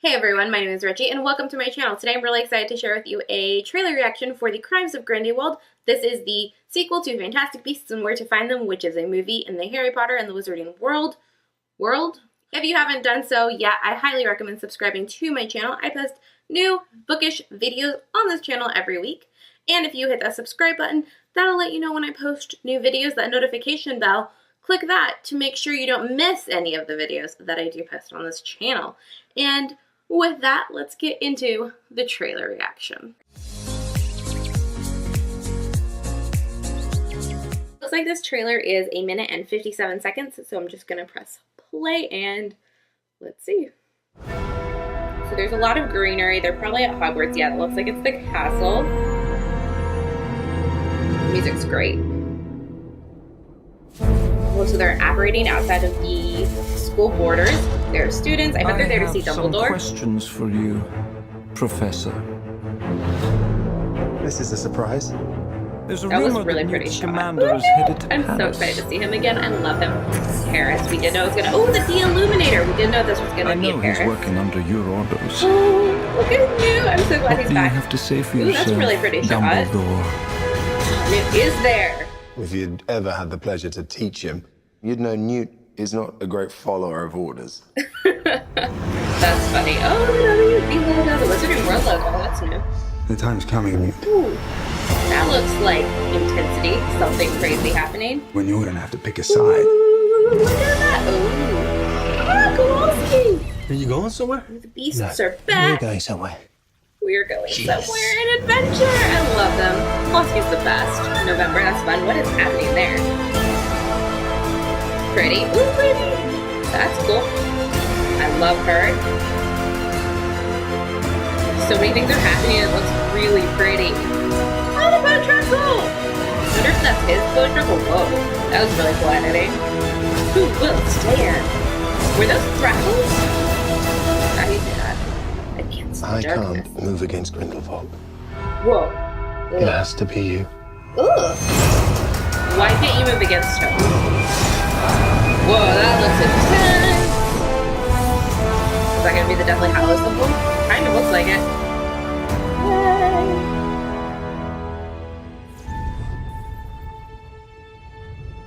Hey everyone, my name is Richie and welcome to my channel. Today I'm really excited to share with you a trailer reaction for The Crimes of Grindelwald. This is the sequel to Fantastic Beasts and Where to Find Them, which is a movie in the Harry Potter and the Wizarding World. If you haven't done so yet, I highly recommend subscribing to my channel. I post new bookish videos on this channel every week. And if you hit that subscribe button, that'll let you know when I post new videos, that notification bell. Click that to make sure you don't miss any of the videos that I do post on this channel. And with that, let's get into the trailer reaction. Looks like this trailer is 1 minute and 57 seconds, so I'm just gonna press play and let's see. So there's a lot of greenery. They're probably at Hogwarts. Yeah, it looks like it's the castle. The music's great. Well, so they're operating outside of the school borders. There are students. I bet they're there to see Dumbledore. I have some questions for you, Professor. This is a surprise. There's a That was rumor really that pretty Newt's shot. commander is headed to I'm so Paris. excited to see him again. I love him. Paris. We did know it was gonna. Oh, the De-Illuminator. We didn't know this was gonna be in Paris. I know he's working under your orders. Oh, look at you. I'm so glad What he's do back. you have to say for Ooh, yourself, that's a really pretty shot. Dumbledore? And it is there. If you'd ever had the pleasure to teach him, you'd know Newt is not a great follower of orders. That's funny. Oh, the logo, the Wizarding World logo. That's new. The time's coming, Newt, Ooh, that looks like intensity. Something crazy happening. when you're gonna have to pick a side. Ooh, look at that. Ooh. Ah, Kowalski. Are you going somewhere? The beasts are We're back. going somewhere. We're going somewhere in adventure. I love them. Kowalski's the best. November, that's fun. What is happening there? Pretty. Ooh, pretty. That's cool. I love her. So many things are happening. It looks really pretty. Oh, the boat truckle! I wonder if that's his boat truckle. Whoa, that was really cool editing. Who will stare? Were those thrackles? I can't move against Grindelwald. Whoa. It has to be you. Ugh. Why can't you move against him? Whoa, that looks intense. Is that gonna be the Deathly Hallows symbol? Kind of looks like it. Yay.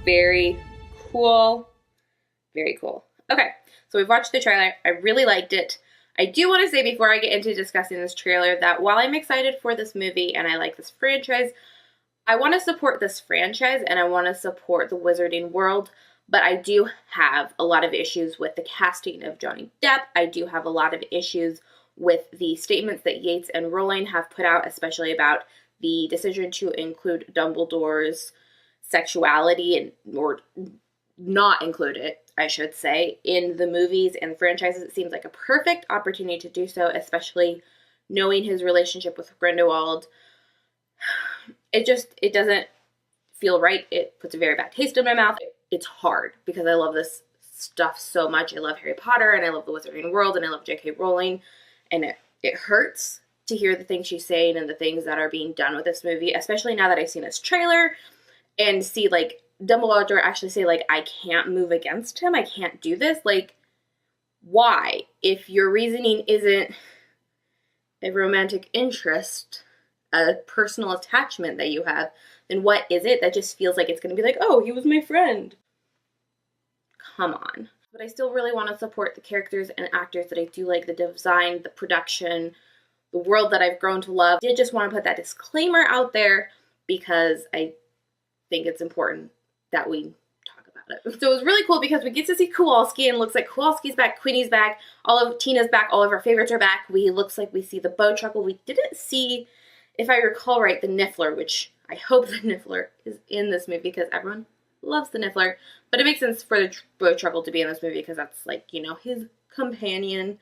Very cool. Very cool. Okay, so we've watched the trailer. I really liked it. I do want to say before I get into discussing this trailer that while I'm excited for this movie and I like this franchise, I want to support this franchise and I want to support the Wizarding World, but I do have a lot of issues with the casting of Johnny Depp. I do have a lot of issues with the statements that Yates and Rowling have put out, especially about the decision to include Dumbledore's sexuality or not include it, I should say, in the movies and franchises. It seems like a perfect opportunity to do so, especially knowing his relationship with Grindelwald. It doesn't feel right. It puts a very bad taste in my mouth. It's hard because I love this stuff so much. I love Harry Potter and I love the Wizarding World and I love J.K. Rowling, and it hurts to hear the things she's saying and the things that are being done with this movie, especially now that I've seen this trailer and see like Dumbledore actually say, like, I can't move against him, I can't do this. Like, why? If your reasoning isn't a romantic interest, a personal attachment that you have, then what is it? That just feels like it's going to be like, oh, he was my friend. Come on. But I still really want to support the characters and actors that I do like, the design, the production, the world that I've grown to love. I did just want to put that disclaimer out there because I think it's important that we talk about it. So it was really cool because we get to see Kowalski and it looks like Kowalski's back, Queenie's back, all of Tina's back, all of our favorites are back. Looks like we see the bow truckle. We didn't see, if I recall right, the Niffler, which I hope the Niffler is in this movie because everyone loves the Niffler. But it makes sense for the bow truckle to be in this movie because that's like, you know, his companion.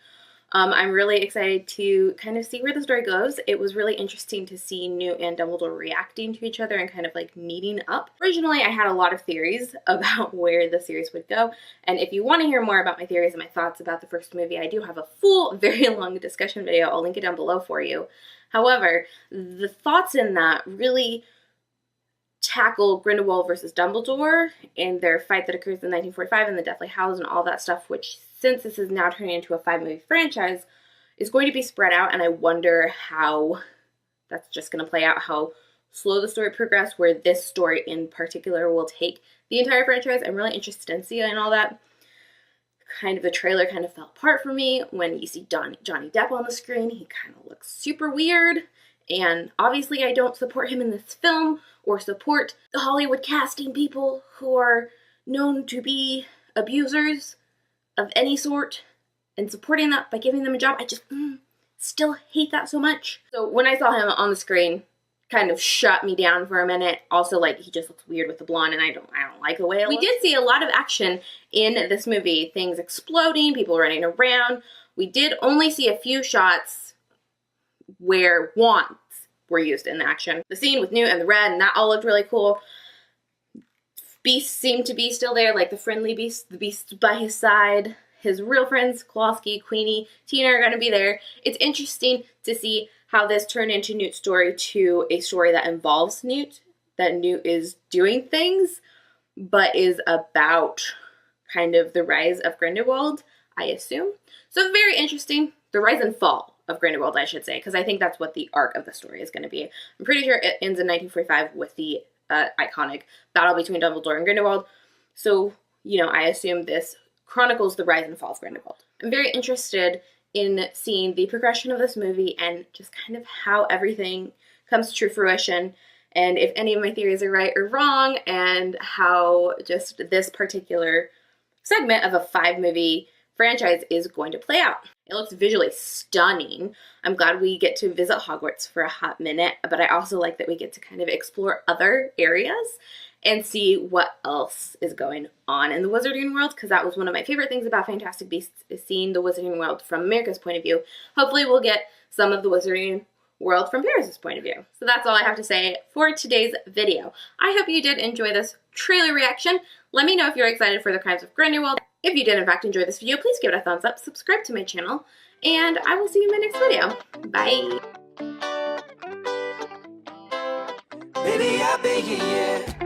I'm really excited to kind of see where the story goes. It was really interesting to see Newt and Dumbledore reacting to each other and kind of like meeting up. Originally, I had a lot of theories about where the series would go. And if you want to hear more about my theories and my thoughts about the first movie, I do have a full, very long discussion video. I'll link it down below for you. However, the thoughts in that really tackle Grindelwald versus Dumbledore and their fight that occurs in 1945 and the Deathly Hallows and all that stuff, which since this is now turning into a 5-movie franchise, is going to be spread out, and I wonder how that's just going to play out, how slow the story progress, where this story in particular will take the entire franchise. I'm really interested in seeing all that. Kind of the trailer kind of fell apart for me when you see Johnny Depp on the screen. He kind of looks super weird, and obviously I don't support him in this film or support the Hollywood casting people who are known to be abusers of any sort and supporting that by giving them a job. I just still hate that so much. So when I saw him on the screen, kind of shut me down for a minute. Also, like, he just looks weird with the blonde, and I don't like the way it looks. We did see a lot of action in this movie. Things exploding, people running around. We did only see a few shots where wands were used in the action. The scene with Newt and the Red, and that all looked really cool. Beasts seemed to be still there, like the friendly beast, the beast by his side. His real friends, Kowalski, Queenie, Tina are going to be there. It's interesting to see how this turned into Newt's story to a story that involves Newt, that Newt is doing things, but is about kind of the rise of Grindelwald, I assume. So very interesting. The rise and fall of Grindelwald, I should say, because I think that's what the arc of the story is going to be. I'm pretty sure it ends in 1945 with the iconic battle between Dumbledore and Grindelwald. So, you know, I assume this chronicles the rise and fall of Grindelwald. I'm very interested in seeing the progression of this movie and just kind of how everything comes to fruition, and if any of my theories are right or wrong, and how just this particular segment of a 5-movie franchise is going to play out. It looks visually stunning. I'm glad we get to visit Hogwarts for a hot minute, but I also like that we get to kind of explore other areas and see what else is going on in the Wizarding World, because that was one of my favorite things about Fantastic Beasts, is seeing the Wizarding World from America's point of view. Hopefully we'll get some of the Wizarding World from Paris's point of view. So that's all I have to say for today's video. I hope you did enjoy this trailer reaction. Let me know if you're excited for the Crimes of Grindelwald. If you did in fact enjoy this video, please give it a thumbs up, subscribe to my channel, and I will see you in my next video. Bye! Baby, I'll be here, yeah.